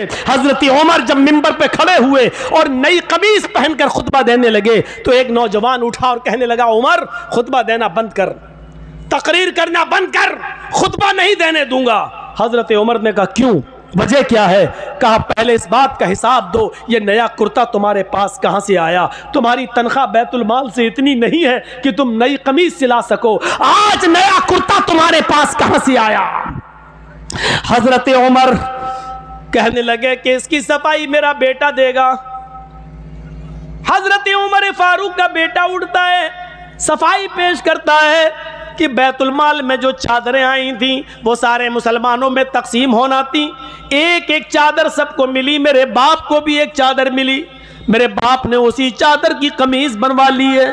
हजरत उमर जब मिंबर पे खड़े हुए और नई कमीज पहनकर खुतबा देने लगे तो एक नौजवान उठा और कहने लगा, उमर खुतबा देना बंद कर, तकरीर करना बंद कर, खुतबा नहीं देने दूंगा। हजरत उमर ने कहा, क्यों, वजह क्या है? कहा, पहले इस बात का हिसाब दो, ये नया कुर्ता तुम्हारे पास कहां से आया? तुम्हारी तनख्वाह बैतुल माल से इतनी नहीं है कि तुम नई कमीज सिला सको, आज नया कुर्ता तुम्हारे पास कहां से आया? हजरत उमर कहने लगे कि इसकी सफाई मेरा बेटा देगा। हजरत उमर फारूक का बेटा उठता है, सफाई पेश करता है कि बैतुल माल में जो चादरें आई थी वो सारे मुसलमानों में तकसीम होना थी, एक एक चादर सबको मिली, मेरे बाप को भी एक चादर मिली, मेरे बाप ने उसी चादर की कमीज बनवा ली है।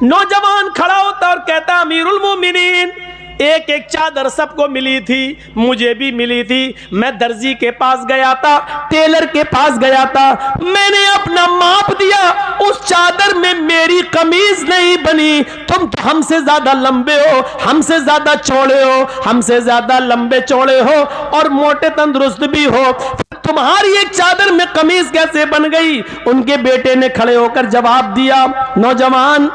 नौजवान खड़ा होता और कहता, अमीरुल मोमिनीन, एक एक चादर सबको मिली थी, मुझे भी मिली थी। मैं दर्जी के पास गया था, टेलर के पास गया था, मैंने अपना माप दिया, उस चादर में मेरी कमीज नहीं बनी। तुम तो हमसे ज्यादा लंबे हो, हमसे ज्यादा चौड़े हो, हमसे ज्यादा लंबे चौड़े हो और मोटे तंदुरुस्त भी हो, तुम्हारी एक चादर में कमीज कैसे बन गई? उनके बेटे ने खड़े होकर जवाब दिया, नौजवान,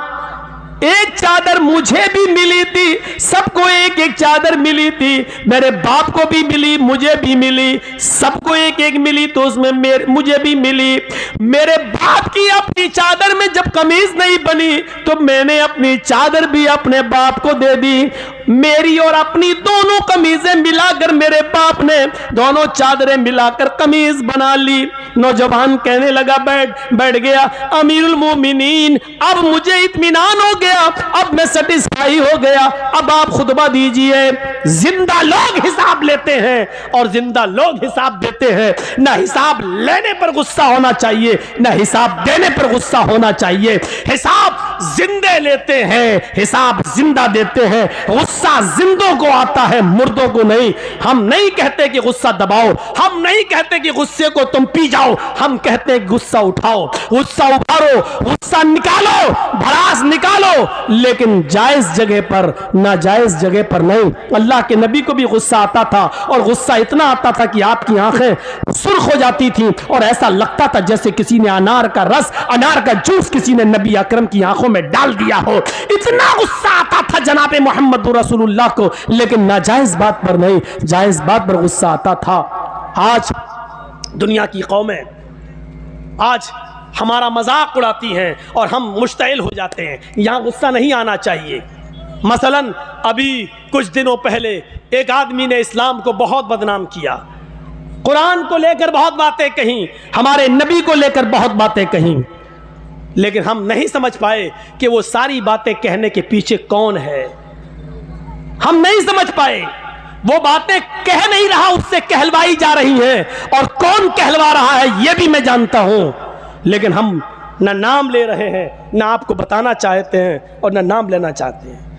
एक चादर मुझे भी मिली थी, सबको एक एक चादर मिली थी, मेरे बाप को भी मिली, मुझे भी मिली, सबको एक एक मिली तो उसमें मुझे भी मिली। मेरे बाप की अपनी चादर में जब कमीज नहीं बनी तो मैंने अपनी चादर भी अपने बाप को दे दी। मेरी और अपनी दोनों कमीजें मिलाकर मेरे बाप ने दोनों चादरें मिलाकर कमीज बना ली। नौजवान कहने लगा, बैठ गया, अमीरुल मोमिनीन, अब मुझे इत्मीनान हो गया, अब मैं सेटिस्फाई हो गया, अब आप खुतबा दीजिए। जिंदा लोग हिसाब लेते हैं और जिंदा लोग हिसाब देते हैं। ना हिसाब लेने पर गुस्सा होना चाहिए, ना हिसाब देने पर गुस्सा होना चाहिए। हिसाब जिंदे लेते हैं, हिसाब जिंदा देते हैं। गुस्सा जिंदों को आता है, मुर्दों को नहीं। हम नहीं कहते कि गुस्सा दबाओ, हम नहीं कहते कि गुस्से को तुम पी जाओ, हम कहते हैं गुस्सा उठाओ, गुस्सा उभारो, गुस्सा निकालो, भड़ास निकालो, लेकिन जायज जगह पर, नाजायज जगह पर नहीं। अल्लाह के नबी को भी गुस्सा आता था और गुस्सा इतना आता था कि आपकी आंखें सुर्ख हो जाती थी और ऐसा लगता था जैसे किसी ने अनार का रस, अनार का जूस किसी ने नबी अकरम की आंखों में डाल दिया हो। इतना गुस्सा आता था जनाबे मोहम्मद रसूलुल्लाह को, लेकिन नाजायज बात पर नहीं, जायज बात पर गुस्सा आता था। आज दुनिया की कौमें आज हमारा मजाक उड़ाती हैं और हम मुश्तइल हो जाते हैं। यहां गुस्सा नहीं आना चाहिए। मसलन अभी कुछ दिनों पहले एक आदमी ने इस्लाम को बहुत बदनाम किया, कुरान को लेकर बहुत बातें कहीं, हमारे नबी को लेकर बहुत बातें कहीं, लेकिन हम नहीं समझ पाए कि वो सारी बातें कहने के पीछे कौन है। हम नहीं समझ पाए, वो बातें कह नहीं रहा, उससे कहलवाई जा रही हैं, और कौन कहलवा रहा है ये भी मैं जानता हूं, लेकिन हम ना नाम ले रहे हैं, ना आपको बताना चाहते हैं और ना नाम लेना चाहते हैं।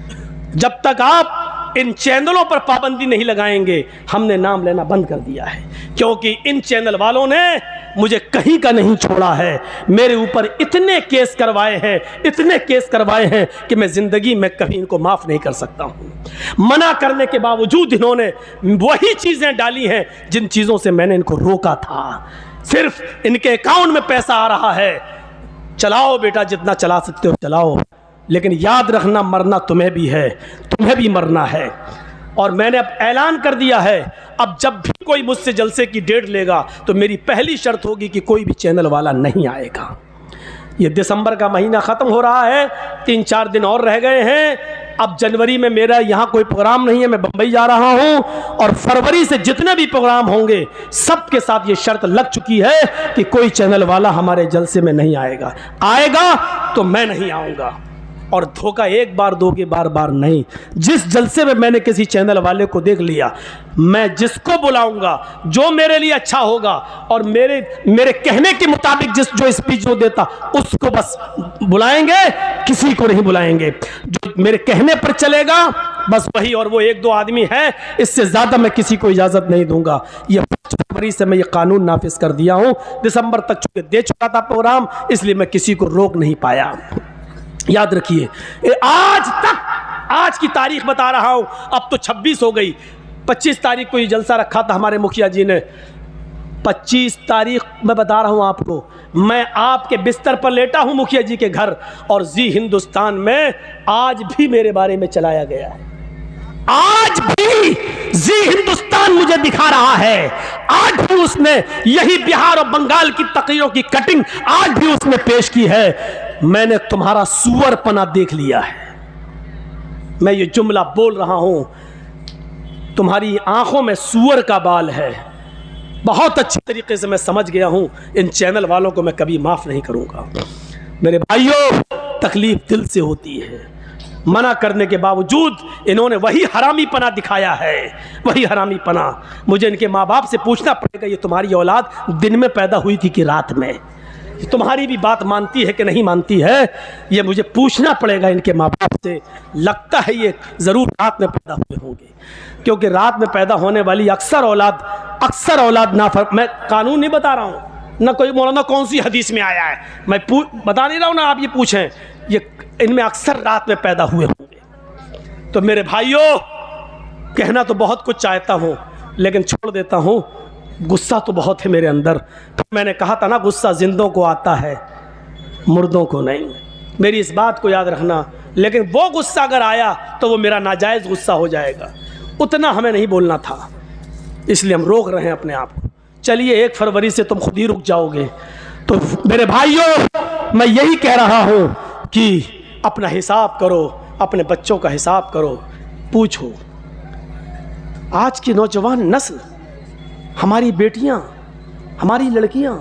जब तक आप इन चैनलों पर पाबंदी नहीं लगाएंगे, हमने नाम लेना बंद कर दिया है, क्योंकि इन चैनल वालों ने मुझे कहीं का नहीं छोड़ा है। मेरे ऊपर इतने केस करवाए हैं, इतने केस करवाए हैं कि मैं जिंदगी में कभी इनको माफ नहीं कर सकता हूं। मना करने के बावजूद इन्होंने वही चीजें डाली हैं जिन चीजों से मैंने इनको रोका था। सिर्फ इनके अकाउंट में पैसा आ रहा है, चलाओ बेटा, जितना चला सकते हो चलाओ, लेकिन याद रखना मरना तुम्हें भी है, तुम्हें भी मरना है। और मैंने अब ऐलान कर दिया है, अब जब भी कोई मुझसे जलसे की डेट लेगा तो मेरी पहली शर्त होगी कि कोई भी चैनल वाला नहीं आएगा। ये दिसंबर का महीना ख़त्म हो रहा है, 3-4 दिन और रह गए हैं। अब जनवरी में मेरा यहाँ कोई प्रोग्राम नहीं है, मैं बम्बई जा रहा हूँ, और फरवरी से जितने भी प्रोग्राम होंगे सबके साथ ये शर्त लग चुकी है कि कोई चैनल वाला हमारे जलसे में नहीं आएगा। आएगा तो मैं नहीं आऊँगा। और धोखा एक बार दोगे, बार बार नहीं। जिस जलसे में मैंने किसी चैनल वाले को देख लिया, मैं जिसको बुलाऊंगा, जो मेरे लिए अच्छा होगा और मेरे कहने के मुताबिक जो स्पीच जो देता, उसको बस बुलाएंगे, किसी को नहीं बुलाएंगे। जो मेरे कहने पर चलेगा बस वही, और वो 1-2 आदमी है, इससे ज्यादा मैं किसी को इजाजत नहीं दूंगा। ये फरवरी से मैं ये कानून नाफिज कर दिया हूं। दिसंबर तक चूंकि दे चुका था प्रोग्राम, इसलिए मैं किसी को रोक नहीं पाया। याद रखिए, आज तक, आज की तारीख बता रहा हूं, अब तो 26 हो गई, 25 तारीख को ये जलसा रखा था हमारे मुखिया जी ने, 25 तारीख मैं बता रहा हूं आपको, मैं आपके बिस्तर पर लेटा हूं मुखिया जी के घर, और जी हिंदुस्तान में आज भी मेरे बारे में चलाया गया है। आज भी जी हिंदुस्तान मुझे दिखा रहा है, आज भी उसने यही बिहार और बंगाल की तकरीरों की कटिंग आज भी उसने पेश की है। मैंने तुम्हारा सुअरपना देख लिया है। मैं ये जुमला बोल रहा हूं, तुम्हारी आंखों में सुअर का बाल है। बहुत अच्छी तरीके से मैं समझ गया हूं। इन चैनल वालों को मैं कभी माफ नहीं करूंगा। मेरे भाइयों, तकलीफ दिल से होती है। मना करने के बावजूद इन्होंने वही हरामीपना दिखाया है, वही हरामीपना। मुझे इनके माँ बाप से पूछना पड़ेगा, ये तुम्हारी औलाद दिन में पैदा हुई थी कि रात में? तुम्हारी भी बात मानती है कि नहीं मानती है, ये मुझे पूछना पड़ेगा इनके माँ बाप से। लगता है ये ज़रूर रात में पैदा हुए होंगे, क्योंकि रात में पैदा होने वाली अक्सर औलाद नाफर, मैं कानून नहीं बता रहा हूँ, ना कोई मौलाना कौन सी हदीस में आया है, मैं बता नहीं रहा हूँ ना, आप ये पूछें, ये इनमें अक्सर रात में पैदा हुए होंगे। तो मेरे भाइयों, कहना तो बहुत कुछ चाहता हूँ, लेकिन छोड़ देता हूँ। गुस्सा तो बहुत है मेरे अंदर। मैंने कहा था ना, गुस्सा जिंदों को आता है, मुर्दों को नहीं। मेरी इस बात को याद रखना। लेकिन वो गुस्सा अगर आया तो वो मेरा नाजायज़ गुस्सा हो जाएगा। उतना हमें नहीं बोलना था, इसलिए हम रोक रहे हैं अपने आप को। चलिए, 1 फरवरी से तुम खुद ही रुक जाओगे। तो मेरे भाइयों, मैं यही कह रहा हूँ कि अपना हिसाब करो, अपने बच्चों का हिसाब करो। पूछो, आज की नौजवान नस्ल, हमारी बेटियां, हमारी लड़कियां